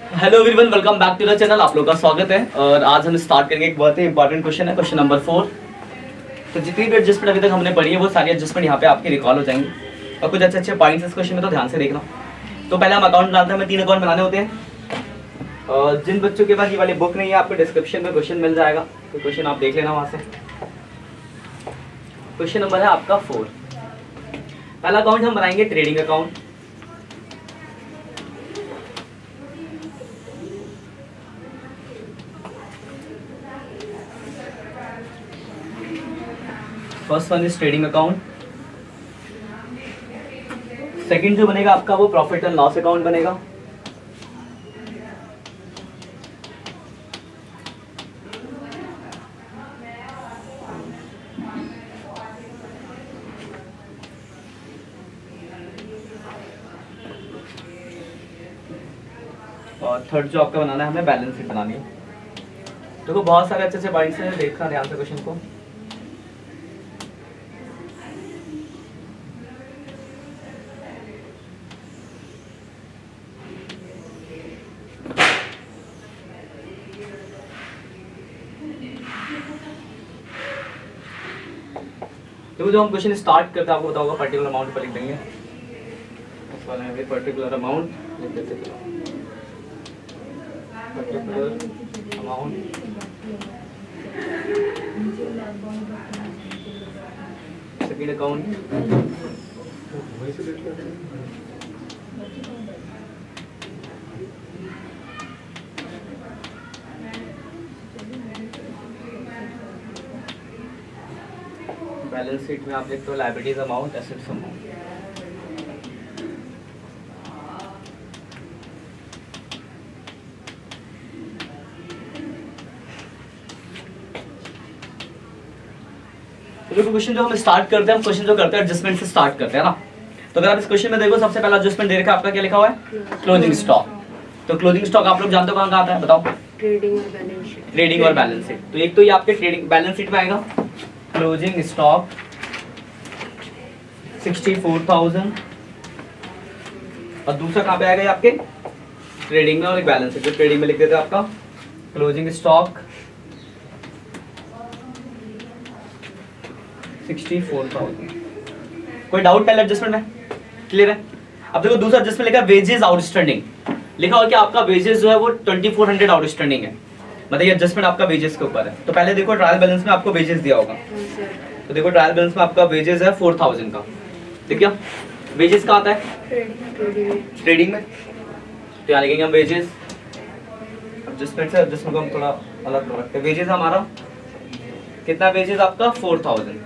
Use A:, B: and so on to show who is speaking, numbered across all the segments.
A: Hello everyone, welcome back to the channel. आप लोगों का स्वागत है और आज हम स्टार्ट करेंगे एक बहुत ही इंपॉर्टेंट क्वेश्चन है, क्वेश्चन नंबर 4। तो जितनी भी एडजस्टमेंट अभी तक हमने पढ़ी है वो सारी एडजस्टमेंट यहाँ पे आपकी रिकॉल हो जाएंगी और कुछ अच्छे अच्छे पॉइंट्स इस क्वेश्चन में तो ध्यान से देखना। तो पहले हम अकाउंट बनाते हैं, हमें 3 अकाउंट बनाने होते हैं और जिन बच्चों के पास ये वाली बुक नहीं है आपको डिस्क्रिप्शन में क्वेश्चन मिल जाएगा, तो क्वेश्चन आप देख लेना वहाँ से। क्वेश्चन नंबर है आपका 4। पहला अकाउंट हम बनाएंगे trading account. First one is trading account. Second जो बनेगा आपका वो प्रॉफिट एंड लॉस अकाउंट बनेगा। और थर्ड जो आपका बनाना है हमें बैलेंस शीट बनानी है। देखो बहुत सारे अच्छे अच्छे पॉइंट्स हैं, देखना ध्यान से क्वेश्चन को। देखो जो हम क्वेश्चन स्टार्ट करते हैं आपको पता होगा पर्टिकुलर अमाउंट पर लिख देंगे। इस वाले में पर्टिकुलर अमाउंट लिख देते हैं। Particular amount second account balance sheet में आप देखते हो लायबिलिटीज अमाउंट, एसेट्स अमाउंट। तो देखो क्वेश्चन जो हम स्टार्ट करते हैं, हम क्वेश्चन जो करते हैं एडजस्टमेंट से स्टार्ट करते हैं ना। तो अगर आप इस क्वेश्चन में देखो सबसे पहला एडजस्टमेंट दे रखा है आपका, क्या लिखा हुआ है? Closing stock. तो क्लोजिंग स्टॉक आप लोग जानते हो कहाँ आता है, बताओ?
B: ट्रेडिंग और बैलेंस शीट।
A: ट्रेडिंग और बैलेंस शीट। तो एक तो ये आपके ट्रेडिंग बैलेंस शीट में आएगा क्लोजिंग स्टॉक 64,000 और दूसरा कहाँ पे आएगा ये आपके ट्रेडिंग में और एक बैलेंस शीट। तो ट्रेडिंग में लिख देते हैं आपका क्लोजिंग स्टॉक 64,000। कोई डाउट पहले एडजस्टमेंट में? क्लियर है? अब देखो दूसरा एडजस्टमेंट लिखा वेजेस आउटस्टैंडिंग। लिखा हो कि आपका वेजेस जो है वो 2400 आउटस्टैंडिंग है, मतलब ये एडजस्टमेंट आपका वेजेस के ऊपर है। तो पहले देखो ट्रायल बैलेंस में आपको वेजेस दिया होगा, तो देखो ट्रायल बैलेंस में आपका वेजेस है 4000 का। ठीक है, वेजेस कहाँ आता है? ट्रेडिंग में। तो यहाँ लिखेंगे हम वेजेस। एडजस्टमेंट से एडजस्टमेंट को हम थोड़ा अलग रखते हैं। वेजेस हमारा कितना? वेजेस आपका 4000।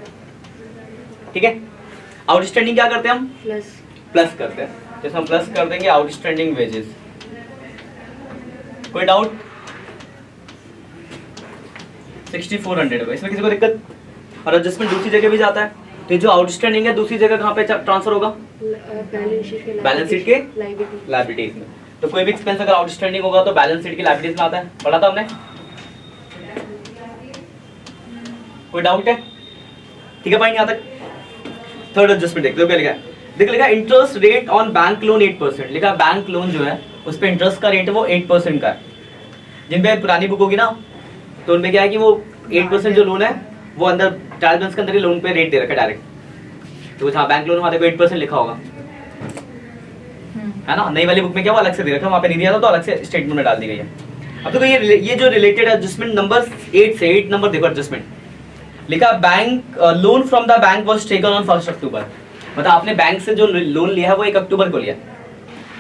A: ठीक है, आउटस्टैंडिंग क्या करते हैं हम? प्लस करते हैं। जैसे हम प्लस कर देंगे आउटस्टैंडिंग वेजेस। कोई डाउट? 6400 का, इसमें किसी को दिक्कत? और एडजस्टमेंट दूसरी जगह भी जाता है, तो जो आउटस्टैंडिंग है दूसरी जगह कहाँ पे ट्रांसफर होगा? बैलेंस शीट के लायबिलिटीज में। तो कोई भी एक्सपेंस अगर आउटस्टैंडिंग होगा तो बैलेंस शीट की लायबिलिटीज में आता है। पढ़ा था हमने? कोई डाउट है? ठीक है भाई, यहाँ तक। थर्ड एडजस्टमेंट देखते हो क्या लिखा है? देखो लिखा interest rate on bank loan 8%। लिखा बैंक लोन जो है उस पर इंटरेस्ट का रेट है वो 8% का है। जिन पे पुरानी बुक होगी ना तो उनमें क्या है कि वो 8% जो लोन है वो अंदर ट्रायल बैलेंस के अंदर ही लोन पे रेट दे रखा है डायरेक्ट। तो हाँ बैंक लोन वहाँ देखो 8% लिखा होगा, है ना। नई वाली बुक में क्या वो अलग से दे रखा है, वहाँ पे नहीं दिया था तो अलग से स्टेटमेंट में डाल दी गई है। अब देखो ये जो रिलेटेड एडजस्टमेंट नंबर 8 से 8 नंबर देखो एडजस्टमेंट लिखा bank loan from the bank was taken on 1 अक्टूबर। मतलब आपने बैंक से जो लोन लिया है वो 1 अक्टूबर को लिया।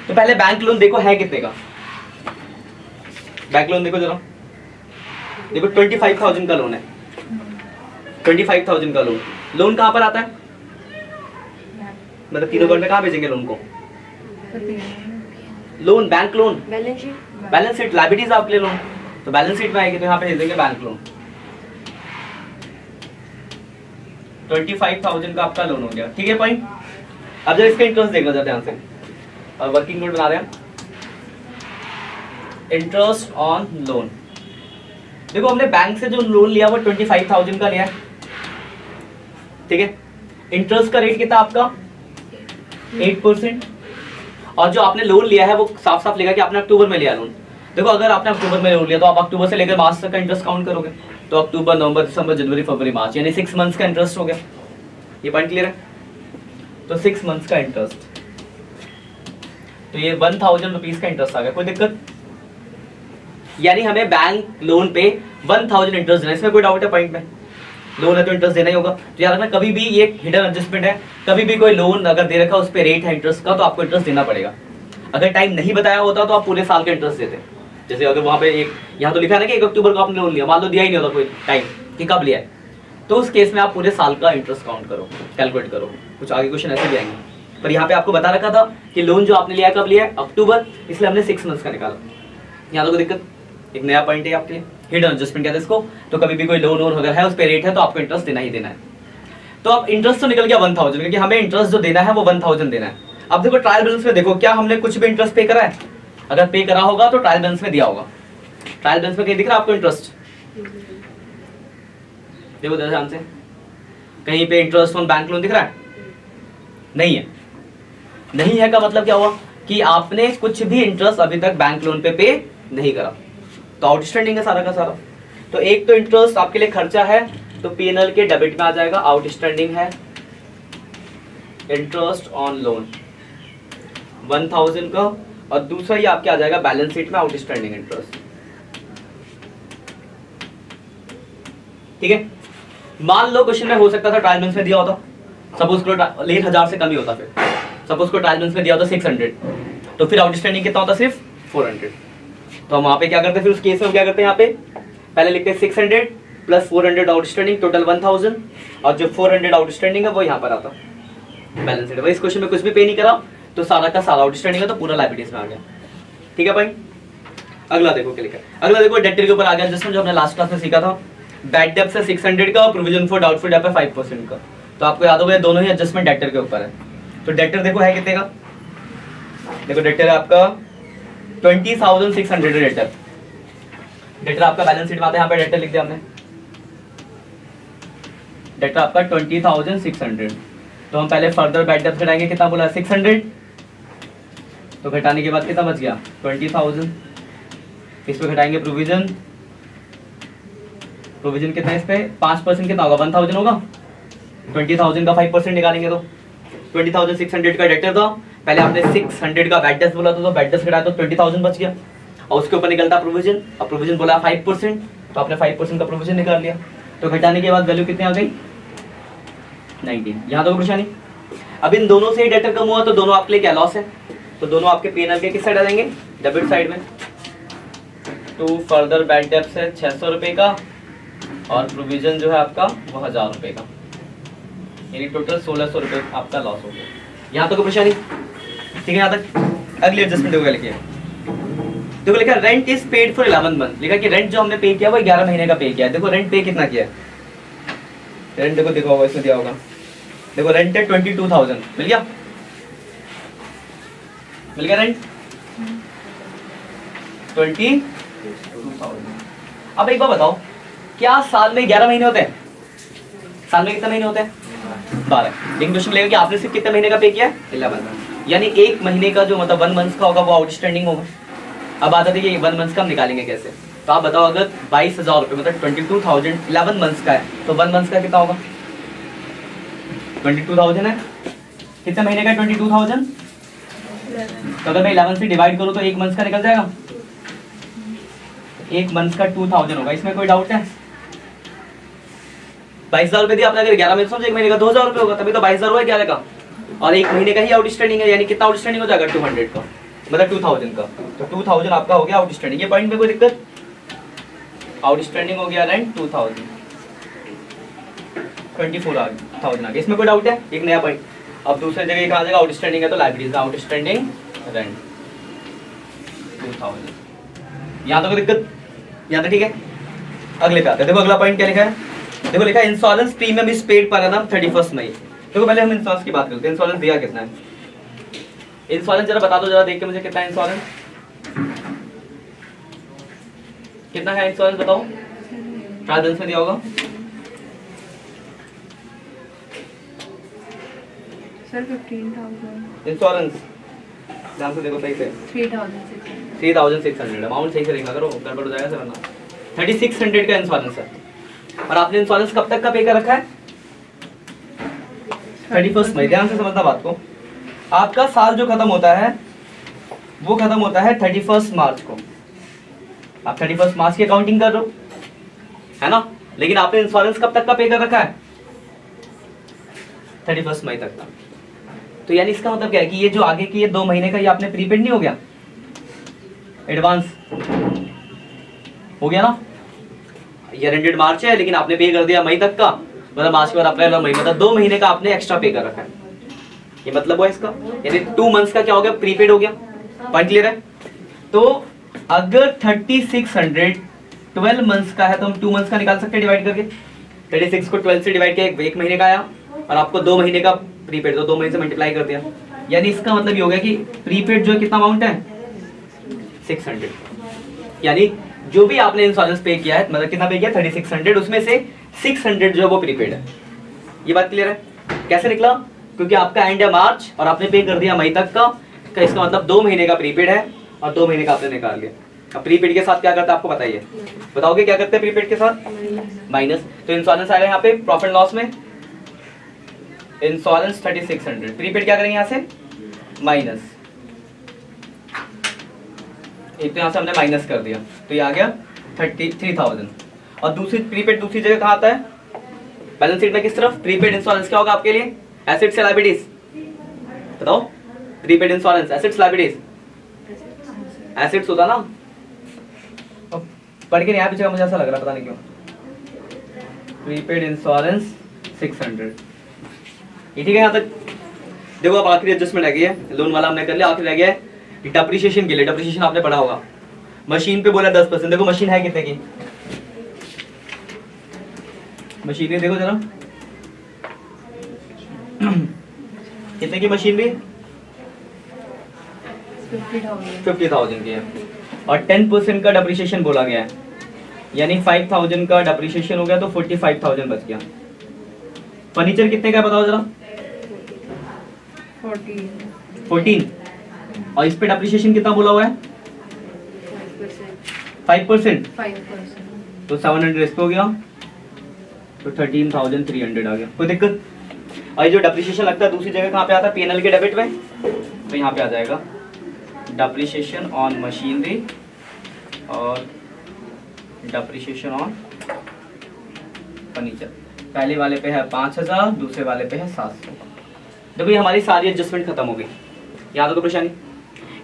A: तो पहले बैंक लोन देखो है कितने का? बैंक लोन देखो जरा, देखो 25,000 का लोन है। 25,000 का लोन। लोन कहाँ पर आता है? मतलब तीनों में कहाँ भेजेंगे लोन को? Loan bank loan balance sheet liabilities आपके लिए लोन, तो बैलेंस शीट में आएगी तो यहाँ पे भेज देंगे बैंक लोन। 25,000 का आपका लोन हो गया। ठीक है पॉइंट। अब जब इसका इंटरेस्ट देखना जरा ध्यान से, और वर्किंग नोट बना रहे हैं। इंटरेस्ट ऑन लोन, देखो हमने बैंक से जो लोन लिया वो 25,000 का लिया है। ठीक है, इंटरेस्ट का रेट कितना आपका? 8%। और जो आपने लोन लिया है वो साफ साफ लिखा कि आपने अक्टूबर में लिया लोन, देखो अगर आपने अक्टूबर में लोन लिया तो आप अक्टूबर से लेकर मार्च तक का इंटरेस्ट काउंट करोगे, तो अक्टूबर, नवंबर, दिसंबर, जनवरी, फरवरी, मार्च, यानी 6 मंथ्स का इंटरेस्ट हो गया। ये पॉइंट क्लियर है? तो 6 मंथ्स का इंटरेस्ट, तो ये 1000 रुपीज का इंटरेस्ट आ गया। कोई दिक्कत? यानी हमें बैंक लोन पे 1000 इंटरेस्ट देना, इसमें कोई डाउट है? पॉइंट में लोन है तो इंटरेस्ट देना ही होगा। तो याद रखना कभी भी ये हिडन एडजस्टमेंट है, कभी भी कोई लोन अगर दे रखा है उस पे रेट है इंटरेस्ट का, तो आपको इंटरेस्ट देना पड़ेगा। अगर टाइम नहीं बताया होता तो आप पूरे साल का इंटरेस्ट देते। जैसे अगर वहां पे एक यहाँ तो लिखा है ना कि 1 अक्टूबर को आपने लोन लिया, मान लो दिया ही नहीं होता कोई टाइम कि कब लिया है, तो उस केस में आप पूरे साल का इंटरेस्ट काउंट करो, कैलकुलेट करो। कुछ आगे क्वेश्चन ऐसे भी आएंगे, पर यहाँ पे आपको बता रखा था कि लोन जो आपने लिया कब लिया है, अक्टूबर, इसलिए हमने 6 मंथ्स का निकाला। यहाँ तो कोई दिक्कत? एक नया पॉइंट है आपके लिए, हिडन एडजस्टमेंट कहते हैं इसको। तो कभी भी कोई लोन अगर है उस पे रेट है तो आपको इंटरेस्ट देना ही देना है। तो अब इंटरेस्ट तो निकल गया 1000, क्योंकि हमें इंटरेस्ट जो देना है वो 1000 देना है। अब देखो ट्रायल बैलेंस में देखो, क्या हमने कुछ भी इंटरेस्ट पे करा है? अगर पे करा होगा तो ट्रायल बैलेंस में दिया होगा। ट्रायल बैलेंस में कहीं दिख रहा है आपको इंटरेस्ट? देखो ध्यान से, कहीं पे इंटरेस्ट ऑन बैंक लोन दिख रहा है? नहीं है। नहीं है का मतलब क्या हुआ कि आपने कुछ भी इंटरेस्ट अभी तक बैंक लोन पे नहीं करा, तो आउटस्टैंडिंग है सारा का सारा। तो एक तो इंटरेस्ट आपके लिए खर्चा है, तो पीएनएल के डेबिट में आ जाएगा, आउटस्टैंडिंग है इंटरेस्ट ऑन लोन 1000 का, और दूसरा ये आपके आ जाएगा बैलेंस शीट में आउटस्टैंडिंग इंटरेस्ट। ठीक है? मान लो क्वेश्चन में हो सकता था ट्रायल बैलेंस में दिया होता, सपोज करो 1000 से कम ही होता, फिर सपोज को ट्रायल बैलेंस में दिया होता 600, तो फिर आउटस्टैंडिंग कितना होता? सिर्फ 400। तो हम वहां पे क्या करते हैं, फिर उस केस में क्या करते हैं, यहाँ पे पहले लिखते हैं 600 प्लस 400 आउटस्टैंडिंग, टोटल 1000, और जो 400 आउटस्टैंडिंग है वो यहाँ पर आता बैलेंस शीट। इस क्वेश्चन में कुछ भी पे नहीं करा तो सारा का सारा आउटस्टैंडिंग है, तो पूरा लायबिलिटीज में आ गया। ठीक है भाई? अगला देखो क्या लिखा है। अगला देखो डेब्टर के ऊपर आ गया, जिसमें जो हमने लास्ट क्लास में सीखा था, बैड डेब्ट से 600 का, प्रोविजन फॉर डाउटफुल डेब्ट है 5% का। तो आपको याद होगा दोनों ही एडजस्टमेंट डेब्टर के ऊपर है। तो डेब्टर देखो है कितने का? देखो डेब्टर है आपका 20,600 डेब्टर। डेब्टर आपका बैलेंस शीट में आता है, यहाँ पे डेब्टर लिख दिया हमने, डेब्टर आपका 20,600। तो हम पहले फर्दर बैड डेब्ट घटाएंगे, कितना बोला 600, तो घटाने के बाद कितना बच गया 20,000। इस पे घटाएंगे प्रोविजन, प्रोविजन कितना है इस पे 5% कितना होगा 1000 होगा, 20,000 का 5% निकालेंगे तो 20,600 का डेब्टर था, पहले आपने 600 का बैड डेब्ट बोला था, तो बैड डेब्ट घटाया तो 20,000 बच गया, और उसके ऊपर निकलता प्रोविजन, और प्रोविजन बोला 5%, तो आपने 5% का प्रोविजन निकाल लिया। तो घटाने के बाद वैल्यू कितनी आ गई 19। यहाँ तो कुछ नहीं। अब इन दोनों से ही डेब्टर कम हुआ तो दोनों आपके लिए क्या लॉस है, तो दोनों आपके पीएनएल के किस साइड आ जाएंगे, डेबिट साइड में। तो फर्दर बैड डेब्ट है 600 रुपये का, और प्रोविजन जो है आपका वो 1000 रुपये का, यानी टोटल 1600 रुपये आपका लॉस हो गया। यहाँ तो कोई परेशानी? ठीक है? यहाँ तक अगली एडजस्टमेंट देखो लिखिए, देखो लिखा rent is paid for 11 month. लिखा कि रेंट जो हमने पे किया वो 11 महीने का पे किया है। देखो रेंट पे कितना किया है, रेंट देखो देखो होगा इसमें दिया होगा, देखो रेंट है 22,000, मिल गया? मिल गया रेंट 22,000। अब एक बार बताओ, क्या साल में 11 महीने होते हैं? साल में कितने महीने होते हैं 12। लेकिन क्वेश्चन मिलेगा कि आपने सिर्फ कितने महीने का पे किया है 11, यानी एक महीने का जो मतलब 1 मंथ का होगा वो आउटस्टैंडिंग होगा। अब आता है कि 1 मंथ का हम निकालेंगे कैसे, तो आप बताओ अगर 22,000 रुपये मतलब 22,000 11 मंथ्स का है तो 1 मंथ का कितना होगा 22,000 है, कितने महीने का 22,000, तो अगर मैं 11 से डिवाइड करूँ तो 1 मंथ का निकल जाएगा, 1 मंथ का 2,000 होगा। इसमें कोई डाउट है? 22,000 रुपये दिया आपने, अगर 11 महीने समझो 1 महीने का 2,000 रुपये होगा, तभी तो 22,000 हुआ 11 का, और 1 महीने का ही आउटस्टैंडिंग है, यानी कितना आउटस्टैंडिंग हो जाएगा 200 का, मतलब 2,000 का, तो 2,000 आपका हो गया आउटस्टैंडिंग। ये पॉइंट में कोई दिक्कत? आउटस्टैंडिंग हो गया रेंट 2,000, 24,000 आ गया, इसमें कोई डाउट है? एक नया पॉइंट। अब दूसरी जगह कहा जाएगा आउटस्टैंडिंग है तो लाइब्रेरीज आउटस्टैंडिंग रेंट 2,000, यहाँ तो कोई दिक्कत? यहाँ तो ठीक है? अगले पे आते हैं, देखो अगला पॉइंट क्या लिखा है, देखो लिखा है insurance premium is paid per annum 31 मई। देखो पहले हम इंश्योरेंस की बात करते हैं, इंश्योरेंस दिया कितना है, इंश्योरेंस जरा बता दो, जरा देख के मुझे कितना है इंश्योरेंस, कितना है इंश्योरेंस बताओ, ट्रायल बैलेंस में दिया होगा
B: सर 15,000
A: इंश्योरेंस, ध्यान से देखो सही से, 3600 अमाउंट सही से लिखा करो, गड़बड़ हो जाएगा सर ना। 3600 का इंश्योरेंस है और आपने इंश्योरेंस कब तक का पे कर रखा है? 31 मई। ध्यान से समझना बात को। आपका साल जो खत्म होता है वो खत्म होता है 31 मार्च को। आप 31 मार्च की अकाउंटिंग कर रहे हो, है ना, लेकिन आपने इंश्योरेंस कब तक का पे कर रखा है? 31 मई तक का। तो यानी इसका मतलब क्या है कि ये जो आगे की ये 2 महीने का ये आपने प्रीपेड नहीं हो गया, एडवांस हो गया ना। ईयर एंडेड मार्च है लेकिन आपने पे कर दिया मई तक का, मतलब मार्च के बाद अप्रैल और मई, मतलब 2 महीने का आपने एक्स्ट्रा पे कर रखा है। ये मतलब हुआ इसका, यानी 2 मंथ्स का क्या हो गया? प्रीपेड हो गया। पॉइंट क्लियर है? तो अगर 3600 12 मंथ्स का है तो हम 2 मंथ्स का निकाल सकते हैं डिवाइड करके। 36 को 12 से डिवाइड किया, 1 महीने का आया और आपको 2 महीने का प्रीपेड, तो 2 महीने से मल्टीप्लाई कर दिया। यानी इसका मतलब ये हो गया कि प्रीपेड जो कितना अमाउंट है? 600। यानी जो भी आपने इंश्योरेंस पे किया है, मतलब कितना पे किया? 3600, उसमें से 600 जो है वो प्रीपेड है। ये बात क्लियर है? कैसे निकला? क्योंकि आपका एंड है मार्च और आपने पे कर दिया मई तक का, इसका मतलब 2 महीने का प्रीपेड है और 2 महीने का आपने निकाल लिया। अब प्रीपेड के साथ क्या करते हैं आपको बताइए, बताओगे क्या करते हैं प्रीपेड के साथ? माइनस। तो इंश्योरेंस आएगा यहाँ पे प्रॉफिट लॉस में, इंश्योरेंस 3600, प्रीपेड क्या करेंगे यहाँ से? माइनस। एक तो यहाँ से हमने माइनस कर दिया तो ये आ गया 33,000। और दूसरी प्रीपेड दूसरी जगह कहाँ आता है? बैलेंस शीट में किस तरफ? प्रीपेड इंश्योरेंस क्या होगा आपके लिए? एसेट्स या लायबिलिटीज? बताओ। Prepaid insurance assets liabilities? Assets होता ना, पढ़ के नहीं आया पीछे का, मुझे ऐसा लग रहा पता नहीं क्यों। प्रीपेड इंश्योरेंस 600, ये ठीक है यहाँ तक। देखो अब आखिरी एडजस्टमेंट रह गई है, लोन वाला हमने कर लिया, आखिर रह गया है डिप्रिसिएशन के लिए। डिप्रिसिएशन आपने पढ़ा होगा, मशीन पे बोला 10%। देखो मशीन है कितने की? मशीनरी देखो जरा कितने की मशीनरी? 50,000 की है और 10% का डिप्रिसिएशन बोला गया है, यानी 5,000 का डिप्रिसिएशन हो गया तो 45,000 बच गया। फर्नीचर कितने का बताओ जरा? 14। और इस पे डिप्रिसिएशन कितना बोला हुआ है? 5%। तो 700 इस पे हो गया तो 13,300 आ गया। कोई दिक्कत? और ये जो डिप्रिसिएशन लगता है दूसरी जगह कहाँ पे आता है? पीएनएल के डेबिट में, तो यहाँ पे आ जाएगा डिप्रिसिएशन ऑन मशीनरी और डिप्रिसिएशन ऑन फर्नीचर। पहले वाले पे है 5,000, दूसरे वाले पे है 700। देखो ये हमारी सारी एडजस्टमेंट खत्म हो गई, याद हो तो परेशानी।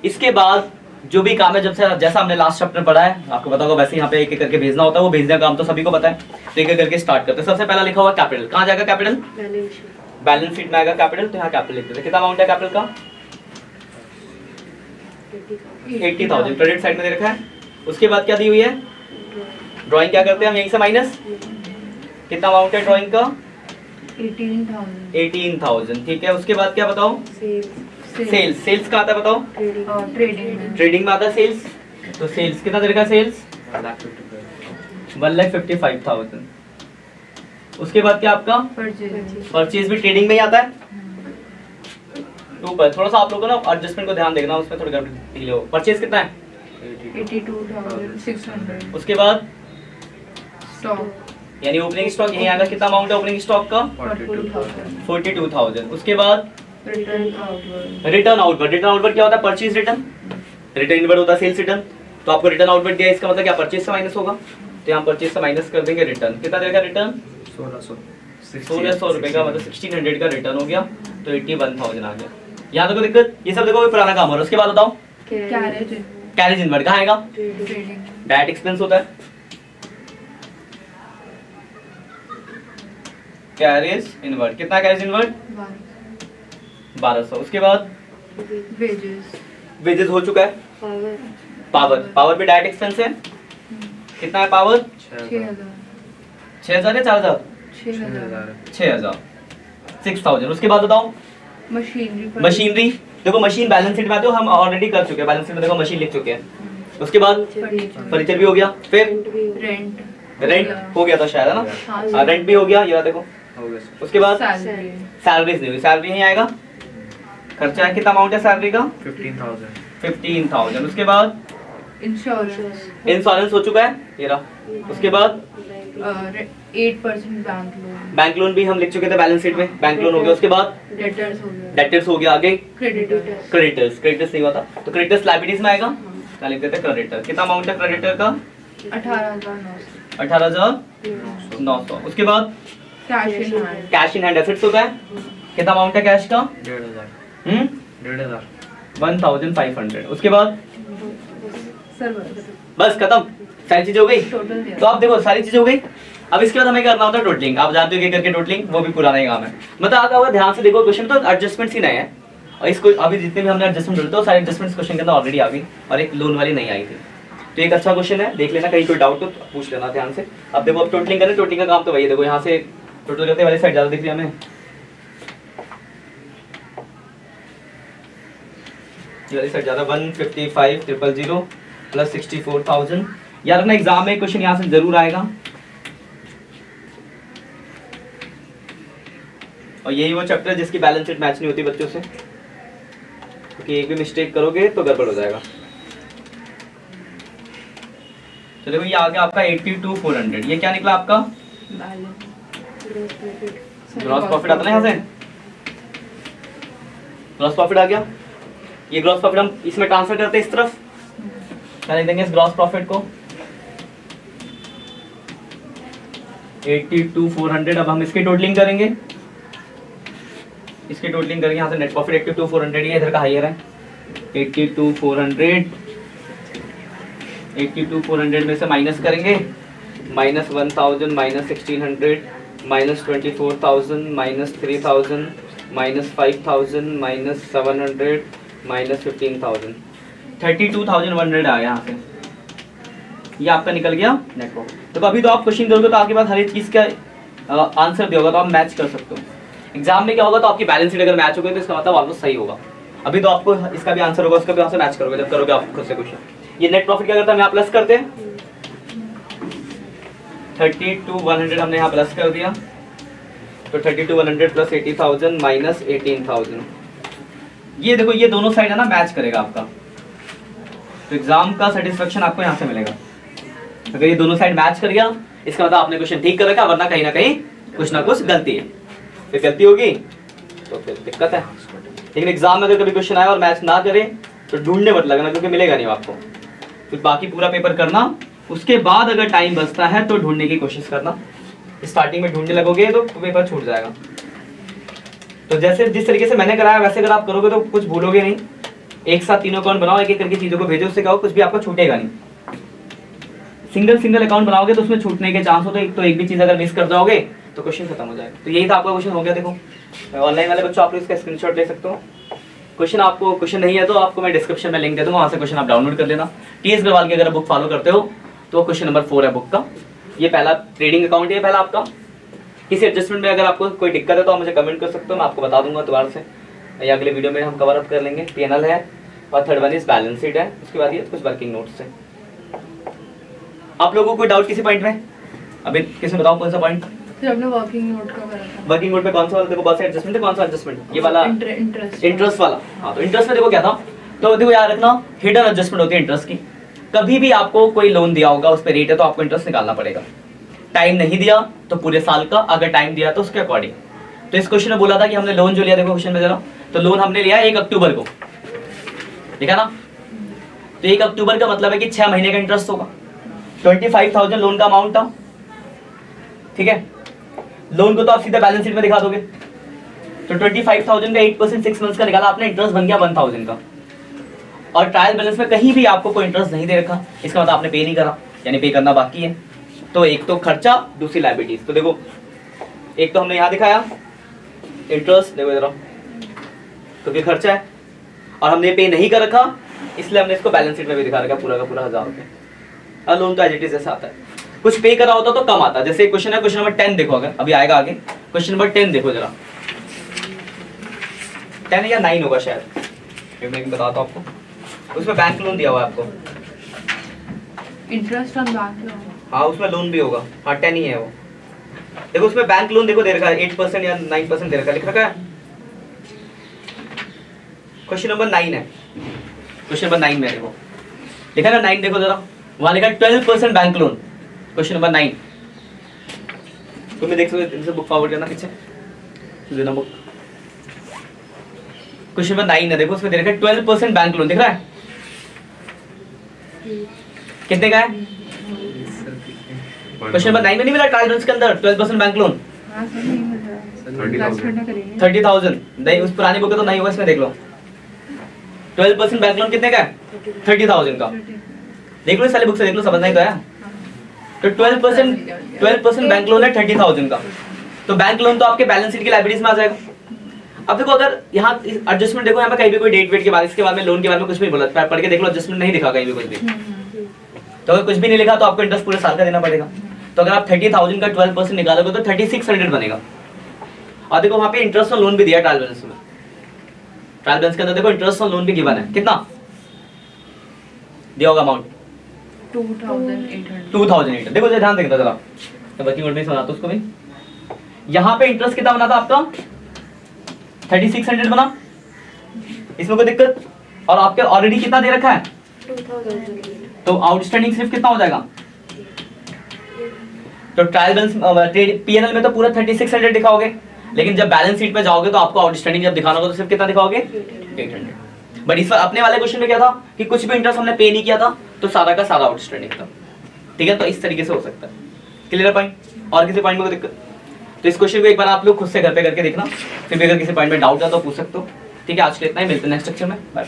A: इसके बाद जो भी काम है, जब से जैसा हमने लास्ट चैप्टर पढ़ा है आपको पता होगा, वैसे यहाँ पे एक एक करके भेजना होता है, वो भेजने का काम तो सभी को पता है। तो एक एक करके स्टार्ट करते हैं। सबसे पहला लिखा हुआ कैपिटल, कहाँ जाएगा कैपिटल? बैलेंस शीट में आएगा कैपिटल, तो यहाँ कैपिटल लिख देते हैं। कितना अमाउंट है कैपिटल का? 80,000 क्रेडिट साइड में दे रखा है। उसके बाद क्या दी हुई है? ड्राइंग क्या करते हैं हम? यहीं से माइनस। कितना अमाउंट है ड्राइंग का? 18,000। ठीक है, उसके बाद क्या बताओ? सेल्स। सेल्स का आता है बताओ? ट्रेडिंग में आता है सेल्स। तो सेल्स कितना दे रखा है? सेल्स 1,55,000। उसके बाद क्या आपका? परचेज भी ट्रेडिंग में ही आता है। ऊपर थोड़ा सा आप लोगों को ना एडजस्टमेंट को ध्यान देखना, उसमें थोड़ी डिले हो। परचेज कितना है?
B: 82,600।
A: उसके बाद
B: स्टॉक
A: यानी ओपनिंग स्टॉक यही आएगा। कितना अमाउंट है ओपनिंग स्टॉक का? 42,000। उसके बाद रिटर्न आउटवर्ड। रिटर्न आउटवर्ड क्या होता है? Purchase return. रिटर्न इनवर्ड होता है सेल्स रिटर्न। तो आपको रिटर्न आउटवर्ड दिया, इसका मतलब क्या? परचेज से माइनस होगा, तो यहाँ परचेज से माइनस कर देंगे रिटर्न। कितना देगा रिटर्न? 1,600 रुपए का, मतलब 1,600 का रिटर्न हो गया, तो 81,000 आ गया। यहाँ तक दिक्कत? ये सब देखो पुराना काम हो रहा है। उसके बाद बताओ कैरेज इनवर्ड कहाँ आएगा? डायरेक्ट एक्सपेंस होता है कैरेज इनवर्ड। कितना कैरेज इनवर्ड? 1200। उसके बाद वेजेस हो चुका है। पावर भी डायरेक्ट एक्सपेंस है। कितना है पावर? 6,000 या 4,000? 6,000। 6,000। उसके बाद बताओ मशीनरी। देखो मशीन बैलेंस शीट में आते हो, हम ऑलरेडी कर चुके हैं, बैलेंस शीट में देखो मशीन लिख चुके हैं। उसके बाद फर्नीचर भी हो गया, फिर रेंट हो गया था शायद, है ना? रेंट भी हो गया, ये देखो हो गया। उसके बाद सैलरीज नहीं हुई, सैलरी नहीं आएगा। खर्चा है कितना अमाउंट है सैलरी का? 15,000। उसके बाद
B: इंश्योरेंस,
A: इंश्योरेंस हो चुका है, ये रहा। उसके बाद
B: 8% बैंक लोन,
A: बैंक लोन भी हम लिख चुके थे बैलेंस शीट में, बैंक लोन हो गया। उसके बाद
B: डेटर्स हो गया,
A: डेटर्स हो गया। आगे
B: क्रेडिटर्स,
A: क्रेडिटर्स, क्रेडिटर्स नहीं हुआ था तो क्रेडिटर्स लायबिलिटीज में आएगा, क्या लिख देते हैं क्रेडिटर। कितना अमाउंट है क्रेडिटर का?
B: 18,900,
A: 18,900। उसके बाद
B: cash in hand,
A: cash in hand assets होता है, कितना अमाउंट है कैश का?
C: 1,500
A: 1500। उसके बाद
B: सर
A: बस खत्म, सारी चीजें हो गई।
B: टोटल
A: तो आप देखो सारी चीजें हो गई। अब इसके बाद हमें करना होता है टोटलिंग। आप जानते हो कि करके टोटलिंग वो भी पुराना ही काम है। मतलब आप अगर ध्यान से देखो क्वेश्चन तो एडजस्टमेंट्स ही नए हैं, और इसको अभी जितने भी हमने एडजस्टमेंट जोड़े थे सारे एडजस्टमेंट्स क्वेश्चन के अंदर ऑलरेडी आ गई, और एक लोन वाली नहीं आई थी। तो एक अच्छा क्वेश्चन है, देख लेना, कहीं कोई डाउट हो तो पूछ लेना ध्यान से। अब देखो अब टोटलिंग करें, टोटलिंग का काम तो वही है। देखो यहाँ से टोटल करते वाली साइड ज्यादा दिख रही है हमें, ये वाली साइड ज्यादा। 155,000 प्लस 64,000। यार अपना एग्जाम में क्वेश्चन यहाँ से जरूर आएगा, और यही वो चैप्टर है जिसकी बैलेंस शीट मैच नहीं होती बच्चों से, क्योंकि एक भी मिस्टेक करोगे तो गड़बड़ हो जाएगा। तो देखो ये आ गया आपका 82,400। ये क्या निकला आपका? ग्रॉस प्रॉफिट आता है यहाँ से, ग्रॉस प्रॉफिट आ गया। ये ग्रॉस प्रॉफिट हम इसमें ट्रांसफर करते हैं इस तरफ, क्या लिख देंगे इस ग्रॉस प्रॉफिट को? 82,400। अब हम इसकी टोटलिंग करेंगे, इसकी टोटलिंग करेंगे। यहाँ से नेट प्रॉफिट 82,400 ही है, इधर का हायर है। 82,400, 82,400 में से माइनस करेंगे, minus 1,000, minus 1,600, minus 24,000, minus 3,000, minus 5,000, minus 700, minus 15,000। 32,100 आया यहाँ से, ये आपका निकल गया नेट प्रॉफिट। तो अभी तो आप क्वेश्चन करोगे तो आपके पास हर एक चीज़ का आंसर दिया होगा, तो आप मैच कर सकते हो। एग्जाम में क्या होगा तो आपकी बैलेंस शीट अगर मैच हो गई तो इसका मतलब ऑलमोस्ट सही होगा। अभी तो आपको इसका भी आंसर होगा, उसका भी आंसर मैच करोगे जब करोगे आप खुद से क्वेश्चन। ये नेट प्रॉफिट क्या करता है, हम यहाँ प्लस करते हैं, 32,100 हमने यहाँ प्लस कर दिया, तो 32,100 प्लस 80,000 माइनस 18,000। ये देखो ये दोनों साइड है ना मैच करेगा आपका, तो एग्जाम का सेटिस्फेक्शन आपको यहाँ से मिलेगा। अगर ये दोनों साइड मैच कर गया इसका मतलब आपने क्वेश्चन ठीक कर रखा, वरना कहीं ना कहीं कुछ ना कुछ गलती है। फिर गलती होगी तो फिर दिक्कत है। लेकिन एग्जाम में अगर कभी क्वेश्चन आए और मैच ना करे तो ढूंढने मत लगना, क्योंकि मिलेगा नहीं आपको। फिर बाकी पूरा पेपर करना, उसके बाद अगर टाइम बचता है तो ढूंढने की कोशिश करना। स्टार्टिंग में ढूंढने लगोगे तो पेपर छूट जाएगा। तो जैसे जिस तरीके से मैंने कराया वैसे अगर आप करोगे तो कुछ भूलोगे नहीं। एक साथ तीनों अकाउंट बनाओ, एक एक करके चीजों को भेजो, उससे क्या हो कुछ भी आपको छूटेगा नहीं। सिंगल अकाउंट बनाओगे तो उसमें छूटने के चांस होते, तो एक भी चीज अगर मिस कर जाओगे तो क्वेश्चन खत्म हो जाएगा। तो यही था आपका क्वेश्चन हो गया। देखो ऑनलाइन वाले बच्चों आप लोग इसका स्क्रीनशॉट ले सकते हो। क्वेश्चन आपको क्वेश्चन नहीं है तो आपको मैं डिस्क्रिप्शन में लिंक दे दूंगा, वहां से क्वेश्चन आप डाउनलोड कर लेना। टीएस अग्रवाल की अगर बुक फॉलो करते हो तो क्वेश्चन नंबर 4 है बुक का। ये पहला ट्रेडिंग अकाउंट है, पहला आपका। किसी एडजस्टमेंट में अगर आपको कोई दिक्कत है तो आप मुझे कमेंट कर सकते हो, मैं आपको बता दूंगा दोबारा से, या अगले वीडियो में हम कवर अप कर लेंगे। पीएनएल है और third one is balance sheet है, उसके बाद ये कुछ वर्किंग नोट्स है। आप लोगों को कोई डाउट किसी पॉइंट में? अभी किसी बताओ कौन सा पॉइंट?
B: फिर हमने वर्किंग नोट का करा था।
A: वर्किंग नोट में कौन सा वाला? देखो बहुत से एडजस्टमेंट है, कौन सा एडजस्टमेंट? ये वाला इंटरेस्ट वाला। हाँ तो इंटरेस्ट में देखो क्या था, तो देखो याद रखना हिडन एडजस्टमेंट होती है इंटरेस्ट की। कभी भी आपको कोई लोन दिया होगा उस पर रेट है तो आपको इंटरेस्ट निकालना पड़ेगा। टाइम नहीं दिया तो पूरे साल का, अगर टाइम दिया तो उसके अकॉर्डिंग। तो इस क्वेश्चन में बोला था कि हमने लोन जो लिया, देखो क्वेश्चन में जरा, तो लोन हमने लिया 1 अक्टूबर को, ठीक है ना। तो 1 अक्टूबर का मतलब है कि 6 महीने का इंटरेस्ट होगा। 25,000 लोन का अमाउंट था, ठीक है। लोन को तो आप सीधा बैलेंस शीट में दिखा दोगे, तो 25,000 का 8% 6 मंथ्स का निकाला आपने, इंटरेस्ट बन गया 1,000 का। और ट्रायल बैलेंस में कहीं भी आपको कोई इंटरेस्ट नहीं दे रखा, इसका मतलब आपने पे नहीं करा, यानी पे करना बाकी है। तो एक तो खर्चा, दूसरी लायबिलिटीज। तो देखो एक तो हमने यहाँ दिखाया इंटरेस्ट, देखो जरा, क्योंकि खर्चा है और हमने पे नहीं कर रखा, इसलिए हमने इसको बैलेंस शीट में भी दिखा रखा पूरा का पूरा 1000 रुपये। और लोन तो एज इट इज जैसा आता है, कुछ पे करा होता तो कम आता। जैसे क्वेश्चन है, क्वेश्चन नंबर 10 देखो, अगर अभी आएगा आगे क्वेश्चन नंबर 10 देखो जरा, 10 या 9 होगा शायद, मैं बताता हूँ आपको। उसमें बैंक लोन दिया हुआ है आपको,
B: इंटरेस्ट ऑन बैंक लोन।
A: हाँ उसमें लोन भी होगा, हाँ 10 ही है वो। देखो उसमें बैंक लोन देखो दे रखा है 8% या 9% दे रखा है, लिख रखा है। क्वेश्चन नंबर 9 है, क्वेश्चन नंबर 9 में देखो लिखा ना 9, देखो जरा वहां लिखा 12% बैंक लोन, क्वेश्चन नंबर 9। तुम्हें देख सकते बुक फॉरवर्ड करना पीछे देना बुक। क्वेश्चन नंबर 9 है, देखो उसमें दे रखा है 12% बैंक लोन, दिख रहा है कितने का है? क्वेश्चन नंबर 9 में नहीं मिला ट्रायल बैलेंस के अंदर 12% बैंक लोन?
B: हाँ सर नहीं मिल रहा है। लास्ट में करेंगे
A: 30,000 नहीं, उस पुरानी बुक में तो नहीं होगा, इसमें देख लो 12% बैंक लोन कितने का है? 30,000 का। देख लो इस सारी बुक से, देख लो समझ नहीं तो आया। तो 12% बैंक लोन है 30,000 का, तो बैंक लोन तो आपके बैलेंस शीट की लायबिलिटीज में आ जाएगा। अब देखो अगर यहाँ एडजस्टमेंट देखो, यहाँ पे कहीं भी कोई डेट वेट के बाद इसके बाद में लोन के बारे में कुछ भी बोला, पढ़ के देख लो एडजस्टमेंट नहीं दिखा कहीं भी कुछ भी। तो अगर कुछ भी नहीं लिखा तो आपको इंटरेस्ट पूरे साल का देना पड़ेगा। तो अगर आप 30,000 का 12% निकालोगे तो 3600 बनेगा। और देखो वहाँ पे इंटरेस्ट ऑन लोन भी दिया ट्रायल बैलेंस में, ट्रायल बैलेंस के अंदर देखो इंटरेस्ट ऑन लोन भी गिवन है, कितना दिया होगा अमाउंट? 2,800। देखो ध्यान देना जरा, तो वर्किंग नोट में समझाता उसको भी। यहाँ पे इंटरेस्ट कितना बना था आपका? 3600 बना, इसमें कोई दिक्कत? और आपके ऑलरेडी कितना दे रखा है?
B: 2000।
A: तो आउटस्टैंडिंग सिर्फ कितना हो जाएगा? तो ट्रायल बैलेंस पीएनएल में तो पूरा 3600 दिखाओगे, लेकिन जब बैलेंस शीट पे जाओगे तो आपको आउटस्टैंडिंग जब दिखाना होगा तो सिर्फ कितना दिखाओगे? 800। बट इस बार अपने वाले क्वेश्चन में क्या था कि कुछ भी इंटरेस्ट हमने पे नहीं किया था, तो सारा का सारा आउटस्टैंडिंग था। ठीक है, तो इस तरीके से हो सकता है। Clear point? और किसी पॉइंट में कोई दिक्कत? तो इस क्वेश्चन को एक बार आप लोग खुद से घर पे करके देखना, फिर भी अगर किसी पॉइंट में डाउट है तो पूछ सकते हो। ठीक है, आज के लिए इतना ही, मिलते हैं नेक्स्ट लेक्चर में, बाय।